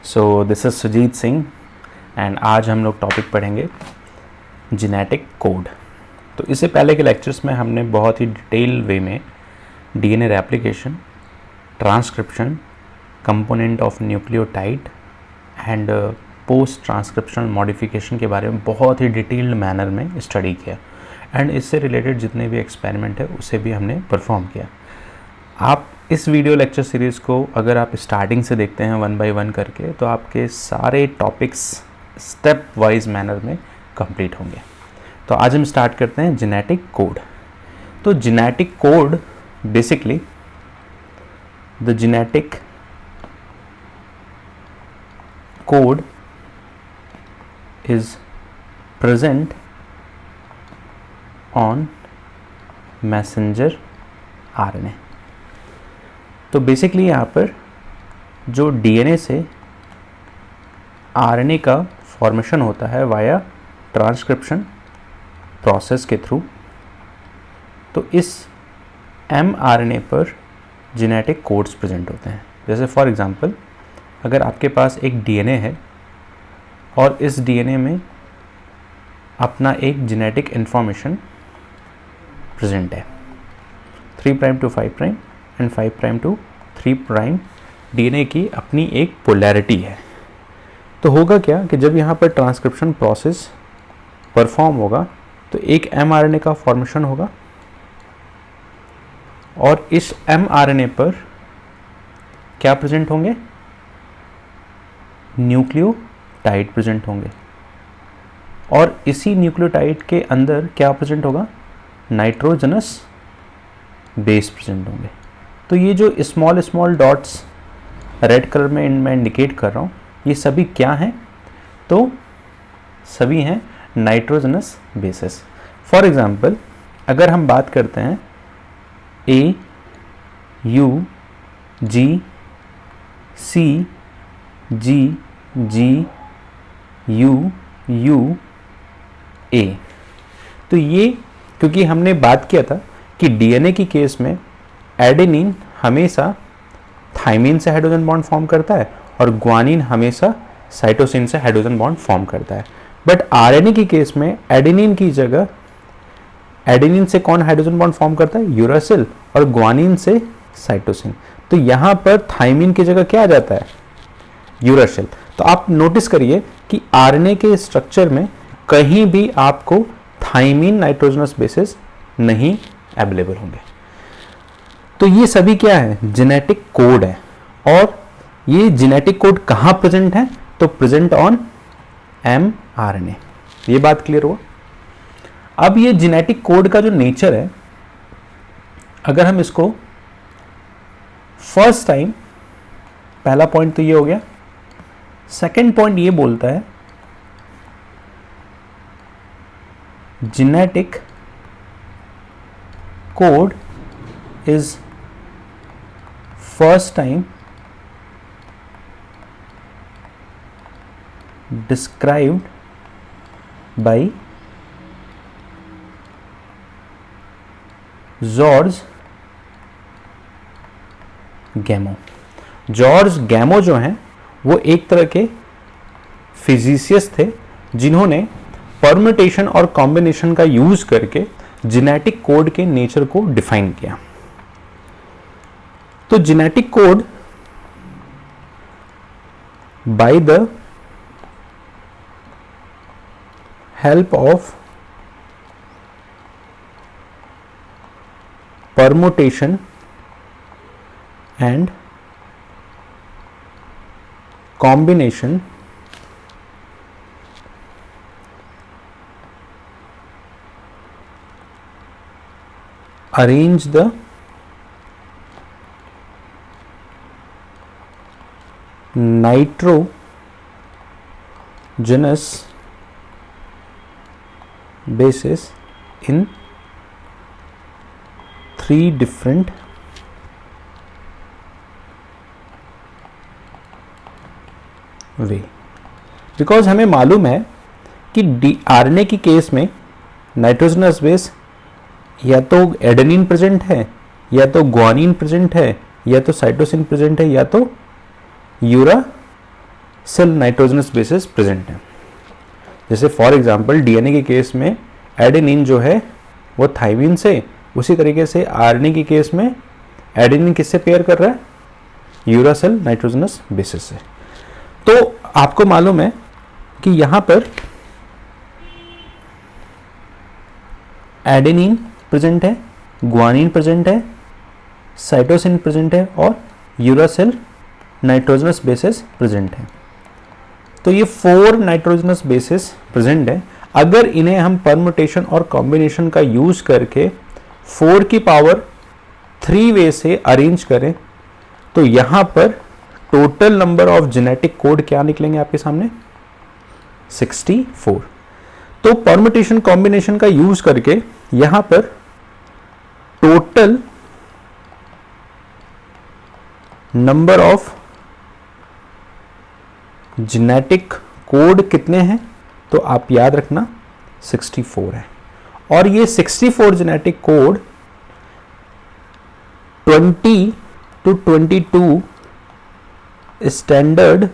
So this is Sujeet Singh and आज हम लोग टॉपिक पढ़ेंगे जेनेटिक कोड। तो इससे पहले के लेक्चर्स में हमने बहुत ही डिटेल वे में DNA replication, transcription, component of nucleotide and post transcriptional modification के बारे में बहुत ही डिटेल्ड मैनर में स्टडी किया एंड इससे रिलेटेड जितने भी एक्सपेरिमेंट है उसे भी हमने परफॉर्म किया। आप इस वीडियो लेक्चर सीरीज़ को अगर आप स्टार्टिंग से देखते हैं 1 बाय 1 करके तो आपके सारे टॉपिक्स स्टेप वाइज मैनर में कंप्लीट होंगे। तो आज हम स्टार्ट करते हैं जेनेटिक कोड। तो genetic code basically the genetic code is present on messenger RNA। तो बेसिकली यहाँ पर जो DNA से RNA का फॉर्मेशन होता है वाया ट्रांसक्रिप्शन प्रोसेस के थ्रू, तो इस mRNA पर जेनेटिक कोड्स प्रेजेंट होते हैं। जैसे फॉर एग्जांपल अगर आपके पास एक DNA है और इस DNA में अपना एक जेनेटिक इन्फॉर्मेशन प्रेजेंट है 3 prime to 5 prime and 5 prime to 3 prime DNA की अपनी एक पोलैरिटी है। तो होगा क्या कि जब यहाँ पर ट्रांसक्रिप्शन प्रोसेस परफॉर्म होगा तो एक mRNA का फॉर्मेशन होगा और इस mRNA पर क्या प्रेजेंट होंगे, न्यूक्लियोटाइड प्रेजेंट होंगे और इसी न्यूक्लियोटाइड के अंदर क्या प्रेजेंट होगा, नाइट्रोजनस बेस प्रेजेंट होंगे। तो ये जो small small dots red colour में मैं इंडिकेट कर रहा हूँ ये सभी क्या हैं, तो सभी हैं नाइट्रोजनस बेसेस। फॉर एग्जांपल अगर हम बात करते हैं A U G C G G U U A, तो ये क्योंकि हमने बात किया था कि डीएनए की केस में एडेनिन हमेशा थाइमिन से हाइड्रोजन बॉन्ड फॉर्म करता है और ग्वानिन हमेशा साइटोसिन से हाइड्रोजन बॉन्ड फॉर्म करता है। बट आरएनए की केस में एडेनिन की जगह एडेनिन से कौन हाइड्रोजन बॉन्ड फॉर्म करता है, यूरासिल, और ग्वानिन से साइटोसिन। तो यहाँ पर थाइमिन की जगह क्या आ जाता है, यूरासिल। तो आप नोटिस करिए कि आरएनए के स्ट्रक्चर में कहीं भी आपको थाइमिन नाइट्रोजनस बेसिस नहीं अवेलेबल होंगे। तो ये सभी क्या है, जेनेटिक कोड है। और ये जेनेटिक कोड कहाँ प्रेजेंट है, तो प्रेजेंट ऑन mRNA। ये बात क्लियर हुआ। अब ये जेनेटिक कोड का जो नेचर है, अगर हम इसको फर्स्ट टाइम, पहला पॉइंट तो ये हो गया। सेकेंड पॉइंट ये बोलता है genetic code is first time described by George Gamow. George Gamow जो हैं वो एक तरह के फिजिसिस्ट थे जिन्होंने परम्यूटेशन और कॉम्बिनेशन का यूज करके जेनेटिक कोड के नेचर को डिफाइन किया। तो genetic code by the help of permutation and combination arrange the nitrogenous bases in 3 different way. Because हमें मालूम है कि आरएनए की केस में नाइट्रोजनस बेस या तो एडेनिन प्रेजेंट है, या तो ग्वानिन प्रेजेंट है, या तो साइटोसिन प्रेजेंट है, या तो सेल नाइट्रोजनस बेसिस प्रेजेंट हैं। जैसे फॉर एग्जांपल डीएनए के केस में एडेनिन जो है वो थाइमिन से, उसी तरीके से आरएनए के केस में एडेनिन किससे पेयर कर रहा है, यूरासिल नाइट्रोजनस बेसिस से। तो आपको मालूम है कि यहां पर एडेनिन प्रेजेंट है, ग्वानिन प्रेजेंट है, साइटोसिन प्रेजेंट है और यूरासिल नाइट्रोजनस बेसिस प्रेजेंट है। तो ये 4 नाइट्रोजनस बेसिस प्रेजेंट है। अगर इन्हें हम परम्यूटेशन और कॉम्बिनेशन का यूज करके 4 की पावर 3 वे से अरेंज करें तो यहां पर total number of genetic code क्या निकलेंगे आपके सामने, 64। तो परम्यूटेशन कॉम्बिनेशन का यूज करके यहां पर total number of genetic code कितने हैं, तो आप याद रखना 64 है। और ये 64 genetic code 20 to 22 standard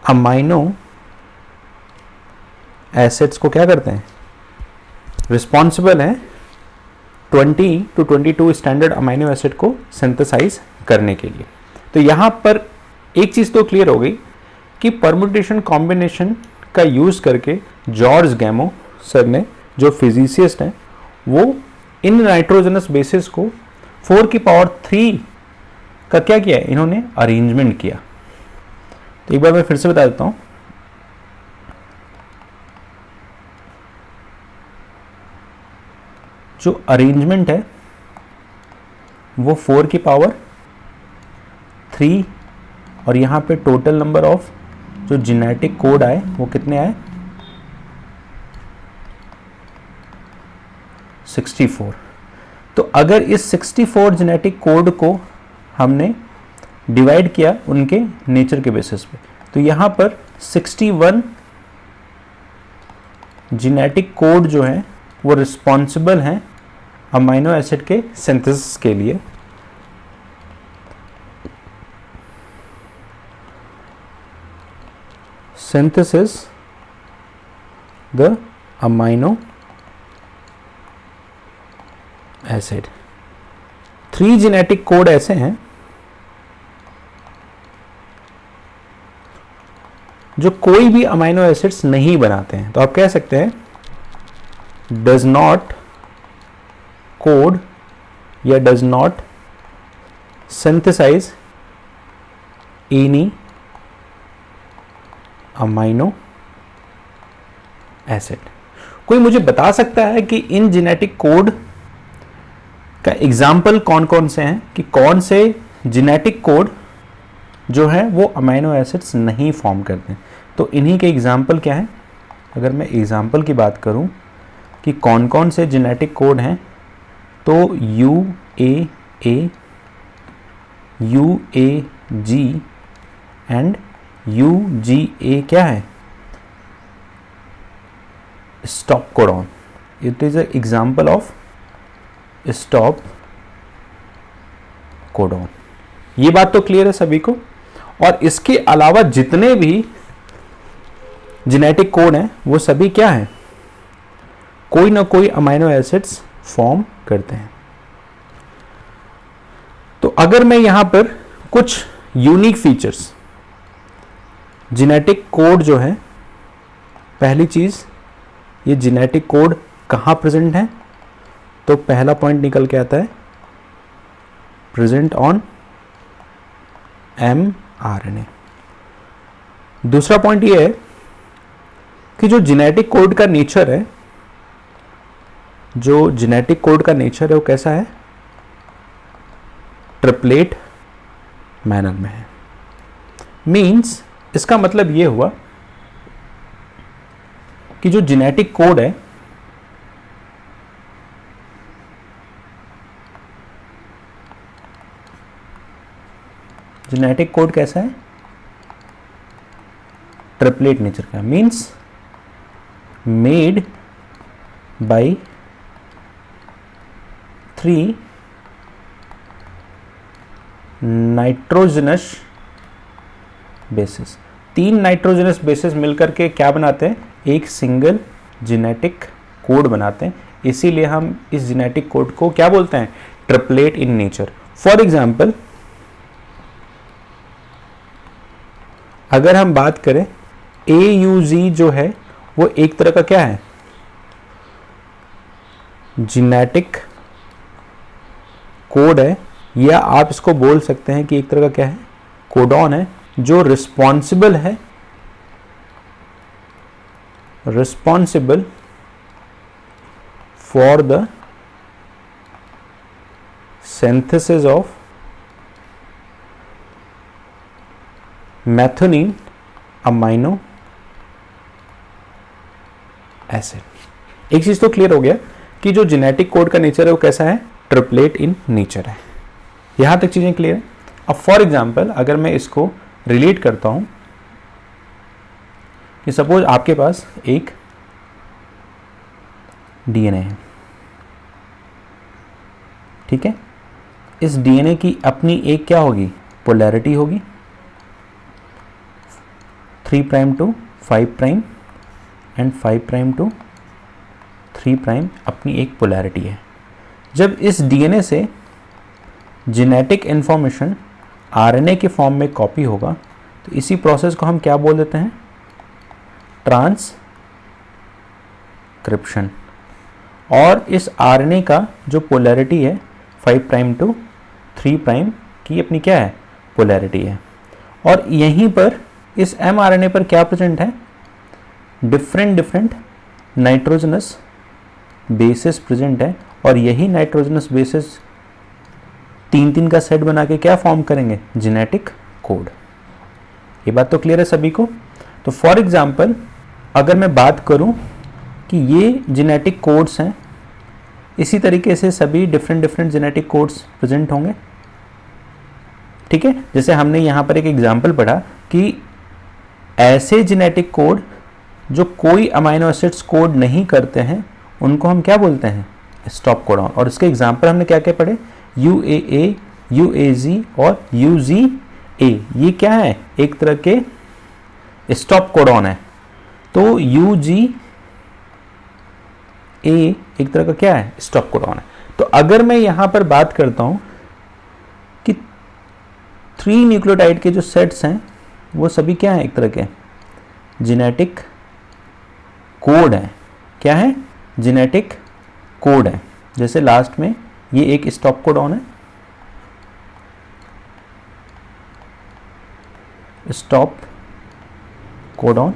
amino acids को क्या करते हैं, रिस्पॉन्सिबल है 20 to 22 स्टैंडर्ड अमाइनो एसिड को सिंथेसाइज करने के लिए। तो यहां पर एक चीज तो क्लियर हो गई कि परम्यूटेशन कॉम्बिनेशन का यूज करके जॉर्ज गैमो सर ने, जो फिजिसिस्ट हैं, वो इन नाइट्रोजनस बेसिस को 4 की पावर 3 का क्या किया है, इन्होंने अरेंजमेंट किया। तो एक बार मैं फिर से बता देता हूं, जो अरेंजमेंट है वो 4 की पावर 3 और यहां पे टोटल नंबर ऑफ जो जेनेटिक कोड आए वो कितने आए, 64। तो अगर इस 64 जेनेटिक कोड को हमने डिवाइड किया उनके नेचर के बेसिस पे, तो यहां पर 61 जेनेटिक कोड जो हैं वो रिस्पॉन्सिबल हैं अमाइनो एसिड के सिंथेसिस के लिए। Synthesis the amino acid. 3 genetic code ऐसे हैं जो कोई भी अमाइनो एसिड्स नहीं बनाते हैं। तो आप कह सकते हैं डज नॉट कोड या does not synthesize any amino acid. कोई मुझे बता सकता है कि इन जेनेटिक कोड का एग्जाम्पल कौन कौन से हैं, कि कौन से जेनेटिक कोड जो है वो अमाइनो एसिड्स नहीं फॉर्म करते हैं। तो इन्हीं के एग्जाम्पल क्या हैं, अगर मैं एग्जाम्पल की बात करूं कि कौन कौन से जेनेटिक कोड हैं, तो UAA, UAG एंड UGA क्या है, stop codon. It is an example of stop codon. ये बात तो क्लियर है सभी को। और इसके अलावा जितने भी जेनेटिक कोड हैं वो सभी क्या हैं, कोई ना कोई अमाइनो एसिड्स फॉर्म करते हैं। तो अगर मैं यहां पर कुछ यूनिक फीचर्स जेनेटिक कोड जो है, पहली चीज ये जेनेटिक कोड कहां प्रेजेंट है, तो पहला पॉइंट निकल के आता है प्रेजेंट ऑन mRNA। दूसरा पॉइंट ये है कि जो जेनेटिक कोड का नेचर है, जो जेनेटिक कोड का नेचर है वो कैसा है, ट्रिपलेट मैनर में है। मींस इसका मतलब ये हुआ कि जो जेनेटिक कोड है जेनेटिक कोड कैसा है, ट्रिपलेट नेचर का। Means made by 3 nitrogenous bases. 3 nitrogenous bases मिलकर के क्या बनाते हैं, एक सिंगल जेनेटिक कोड बनाते हैं। इसीलिए हम इस जेनेटिक कोड को क्या बोलते हैं, triplet in nature. For example अगर हम बात करें AUG जो है वो एक तरह का क्या है, जेनेटिक कोड है, या आप इसको बोल सकते हैं कि एक तरह का क्या है, कोडॉन है, जो रिस्पॉन्सिबल है for the synthesis of methionine amino acid. एक चीज तो क्लियर हो गया कि जो जेनेटिक कोड का नेचर है वो कैसा है, ट्रिपलेट इन नेचर है। यहां तक चीजें क्लियर है। अब फॉर एग्जाम्पल अगर मैं इसको रिलेट करता हूं कि सपोज आपके पास एक डीएनए है, ठीक है, इस डीएनए की अपनी एक क्या होगी, पोलैरिटी होगी, 3 prime to 5 prime and 5 prime to 3 prime अपनी एक पोलैरिटी है। जब इस डीएनए से जेनेटिक इंफॉर्मेशन आरएनए के फॉर्म में कॉपी होगा तो इसी प्रोसेस को हम क्या बोल देते हैं, ट्रांसक्रिप्शन। और इस आरएनए का जो पोलैरिटी है 5 प्राइम टू 3 प्राइम की अपनी क्या है, पोलैरिटी है। और यहीं पर इस mRNA पर क्या प्रेजेंट है, डिफरेंट नाइट्रोजनस बेसिस प्रेजेंट है। और यही नाइट्रोजनस बेसिस 3 का सेट बना के क्या फॉर्म करेंगे, जेनेटिक कोड। ये बात तो क्लियर है सभी को। तो फॉर एग्जांपल अगर मैं बात करूं कि ये जेनेटिक कोड्स हैं, इसी तरीके से सभी डिफरेंट जेनेटिक कोड्स प्रेजेंट होंगे, ठीक है। जैसे हमने यहां पर एक एग्जांपल पढ़ा कि ऐसे जेनेटिक कोड जो कोई अमाइनो एसिड्स कोड नहीं करते हैं उनको हम क्या बोलते हैं, स्टॉप कोडॉन। और इसके एग्जांपल हमने क्या क्या पढ़े, UAA, UAG और UGA। ये क्या है, एक तरह के स्टॉप कोडॉन है। तो UGA एक तरह का क्या है, स्टॉप कोडॉन है। तो अगर मैं यहां पर बात करता हूं कि 3 न्यूक्लियोटाइड के जो सेट्स हैं वो सभी क्या है, एक तरह के जेनेटिक कोड है। क्या है, जेनेटिक कोड है। जैसे लास्ट में ये एक स्टॉप कोडॉन है, स्टॉप कोडॉन।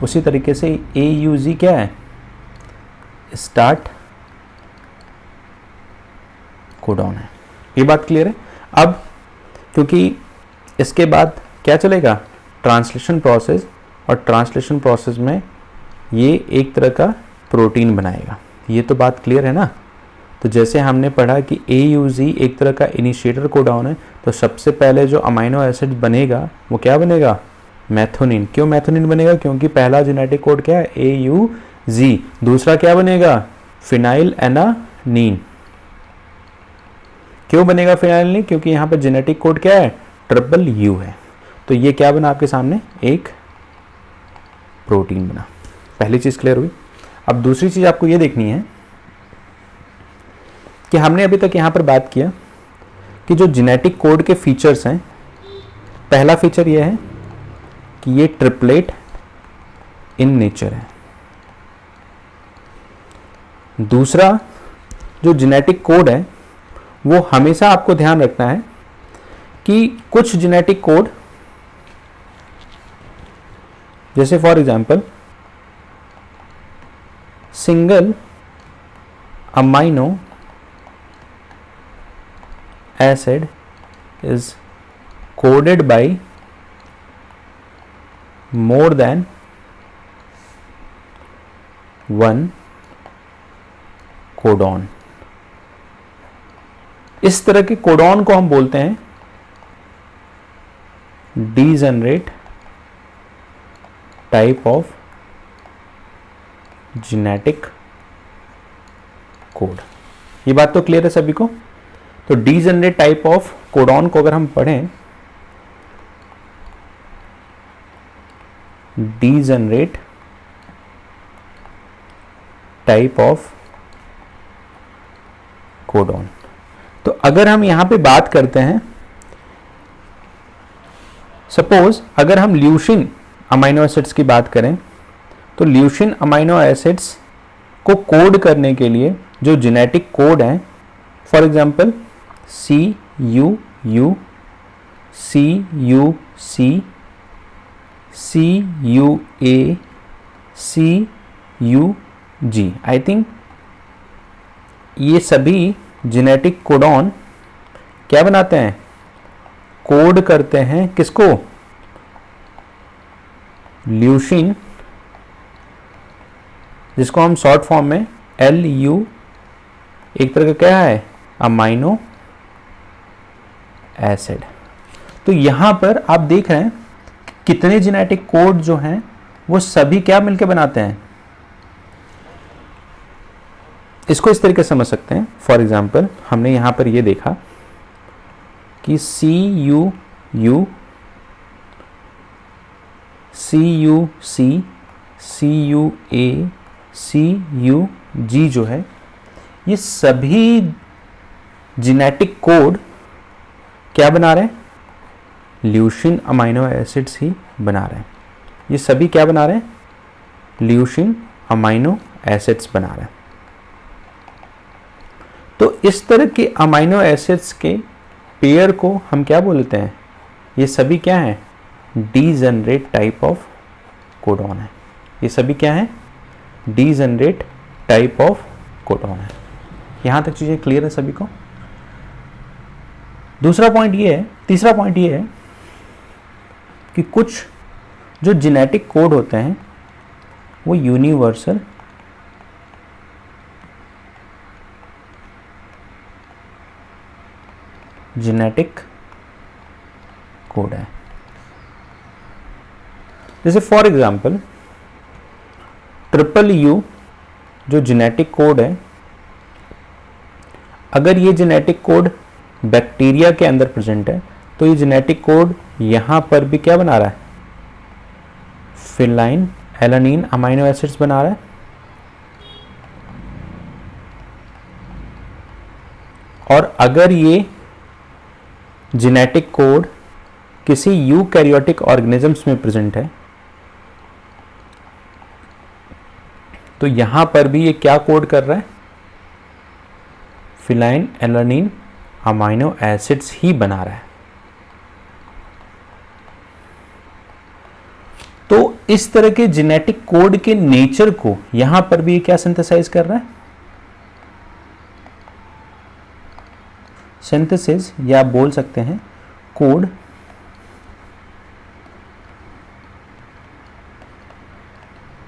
उसी तरीके से AUG क्या है, स्टार्ट कोडॉन है। ये बात क्लियर है। अब क्योंकि इसके बाद क्या चलेगा, ट्रांसलेशन प्रोसेस, और ट्रांसलेशन प्रोसेस में ये एक तरह का प्रोटीन बनाएगा। ये तो बात क्लियर है ना। तो जैसे हमने पढ़ा कि AUG एक तरह का इनिशिएटर कोडॉन है, तो सबसे पहले जो अमाइनो एसिड बनेगा वो क्या बनेगा, मैथोनिन। क्यों मैथोनिन बनेगा, क्योंकि पहला जेनेटिक कोड क्या है, AUG। दूसरा क्या बनेगा, फिनाइल एनानीन। क्यों बनेगा फिनाइल एनानीन, क्योंकि यहाँ पर जेनेटिक कोड क्या है, UU है। तो ये क्या बना आपके सामने, एक प्रोटीन बना। पहली चीज क्लियर हुई। अब दूसरी चीज आपको ये देखनी है कि हमने अभी तक यहां पर बात किया कि जो जेनेटिक कोड के फीचर्स हैं, पहला फीचर ये है कि ये ट्रिपलेट इन नेचर है। दूसरा जो जेनेटिक कोड है वो हमेशा आपको ध्यान रखना है कि कुछ जेनेटिक कोड, जैसे for example single amino acid is coded by more than 1 codon. इस तरह के कोडॉन को हम बोलते हैं degenerate type of genetic code. ये बात तो क्लियर है सभी को। तो डीजेनरेट टाइप ऑफ कोडॉन को अगर हम पढ़ें डीजनरेट टाइप ऑफ कोडॉन। तो अगर हम यहां पे बात करते हैं, सपोज अगर हम ल्यूसिन अमाइनो एसिड्स की बात करें, तो ल्यूसिन अमाइनो एसिड्स को कोड करने के लिए जो जेनेटिक कोड है, for example CUU, CUC, CUA, CUG, I think ये सभी जेनेटिक कोडॉन क्या बनाते हैं, कोड करते हैं किसको, ल्यूसिन, जिसको हम शॉर्ट फॉर्म में LU, एक तरह का क्या है, अमाइनो एसिड। तो यहां पर आप देख रहे हैं कितने जेनेटिक कोड जो हैं वो सभी क्या मिलकर बनाते हैं। इसको इस तरीके से समझ सकते हैं, फॉर एग्जाम्पल हमने यहां पर ये देखा कि CUU, CUC, CUA, CUG जो है, ये सभी जेनेटिक कोड क्या बना रहे हैं, ल्यूसिन अमाइनो एसिड्स ही बना रहे हैं। ये सभी क्या बना रहे हैं, ल्यूसिन अमाइनो एसिड्स बना रहे हैं। तो इस तरह के अमाइनो एसिड्स के पेयर को हम क्या बोलते हैं, ये सभी क्या है, डीजनरेट टाइप ऑफ कोडॉन है। ये सभी क्या है, डीजनरेट टाइप ऑफ कोडॉन है। यहां तक चीजें क्लियर है सभी को। दूसरा पॉइंट ये है, तीसरा पॉइंट ये है कि कुछ जो जेनेटिक कोड होते हैं वो यूनिवर्सल जेनेटिक कोड है। जैसे फॉर एग्जांपल UU जो जेनेटिक कोड है, अगर ये जेनेटिक कोड बैक्टीरिया के अंदर प्रेजेंट है तो ये जेनेटिक कोड यहां पर भी क्या बना रहा है, फिनाइल एलानिन अमाइनो एसिड्स बना रहा है। और अगर ये जेनेटिक कोड किसी यूकैरियोटिक ऑर्गेनिजम्स में प्रेजेंट है तो यहां पर भी ये क्या कोड कर रहा है, फिनाइल एलानिन अमाइनो एसिड्स ही बना रहा है। तो इस तरह के जेनेटिक कोड के नेचर को यहां पर भी क्या सिंथेसाइज कर रहा है, सिंथेसिस, या आप बोल सकते हैं कोड।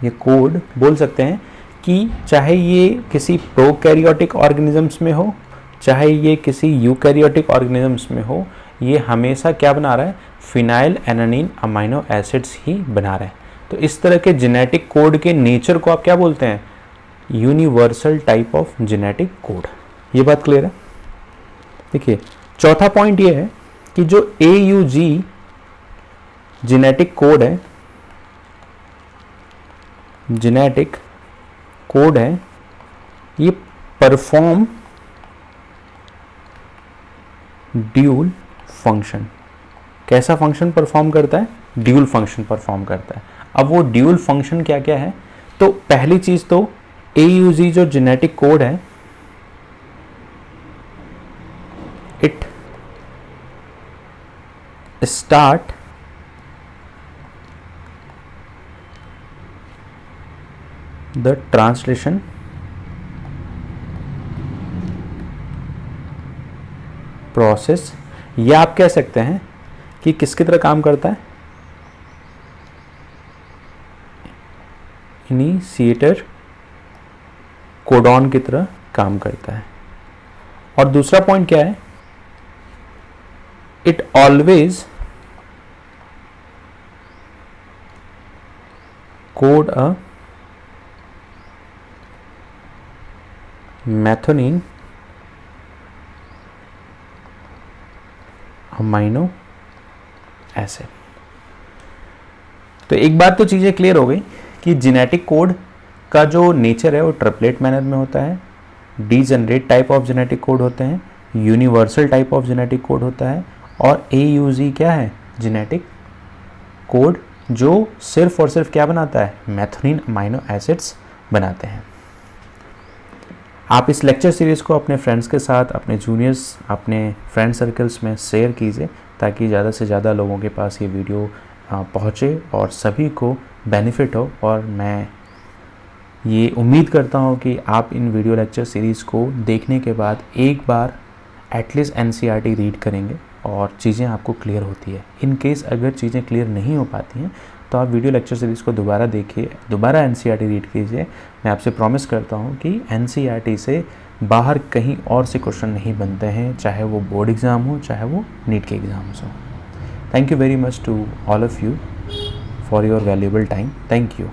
ये कोड बोल सकते हैं कि चाहे ये किसी प्रोकैरियोटिक ऑर्गेनिजम्स में हो, चाहे ये किसी यूकैरियोटिक ऑर्गेनिजम्स में हो, ये हमेशा क्या बना रहा है, फिनाइल एलानिन अमाइनो एसिड्स ही बना रहा है। तो इस तरह के जेनेटिक कोड के नेचर को आप क्या बोलते हैं, universal type of genetic code. ये बात क्लियर है। देखिए चौथा पॉइंट ये है कि जो AUG जेनेटिक कोड है, जेनेटिक कोड है, ये परफॉर्म ड्यूल फंक्शन। कैसा फंक्शन परफॉर्म करता है, ड्यूल फंक्शन परफॉर्म करता है। अब वो ड्यूल फंक्शन क्या क्या है, तो पहली चीज तो AUG जो जेनेटिक कोड है, it start the translation process, या आप कह सकते हैं कि किसकी तरह काम करता है, इनिशिएटर कोडॉन की तरह काम करता है। और दूसरा पॉइंट क्या है, it always code a methionine amino acid. तो एक बात तो चीज़ें क्लियर हो गई कि जेनेटिक कोड का जो नेचर है वो ट्रिपलेट मैनर में होता है, degenerate type of genetic code होते हैं, universal type of genetic code होता है, और AUG क्या है, जेनेटिक कोड जो सिर्फ और सिर्फ क्या बनाता है, मैथनीन अमाइनो एसिड्स बनाते हैं। आप इस लेक्चर सीरीज़ को अपने फ्रेंड्स के साथ, अपने जूनियर्स, अपने फ्रेंड सर्कल्स में शेयर कीजिए ताकि ज़्यादा से ज़्यादा लोगों के पास ये वीडियो पहुँचे और सभी को बेनिफिट हो। और मैं ये उम्मीद करता हूँ कि आप इन वीडियो लेक्चर सीरीज़ को देखने के बाद एक बार एटलीस्ट NCERT रीड करेंगे और चीज़ें आपको क्लियर होती है। इन केस अगर चीज़ें क्लियर नहीं हो पाती हैं तो आप वीडियो लेक्चर सीरीज़ को दोबारा देखिए, दोबारा NCERT रीड कीजिए। मैं आपसे प्रॉमिस करता हूँ कि NCERT से बाहर कहीं और से क्वेश्चन नहीं बनते हैं, चाहे वो बोर्ड एग्ज़ाम हो, चाहे वो नीट के एग्ज़ाम्स हो। Thank you very much to all of you for your valuable time. Thank you.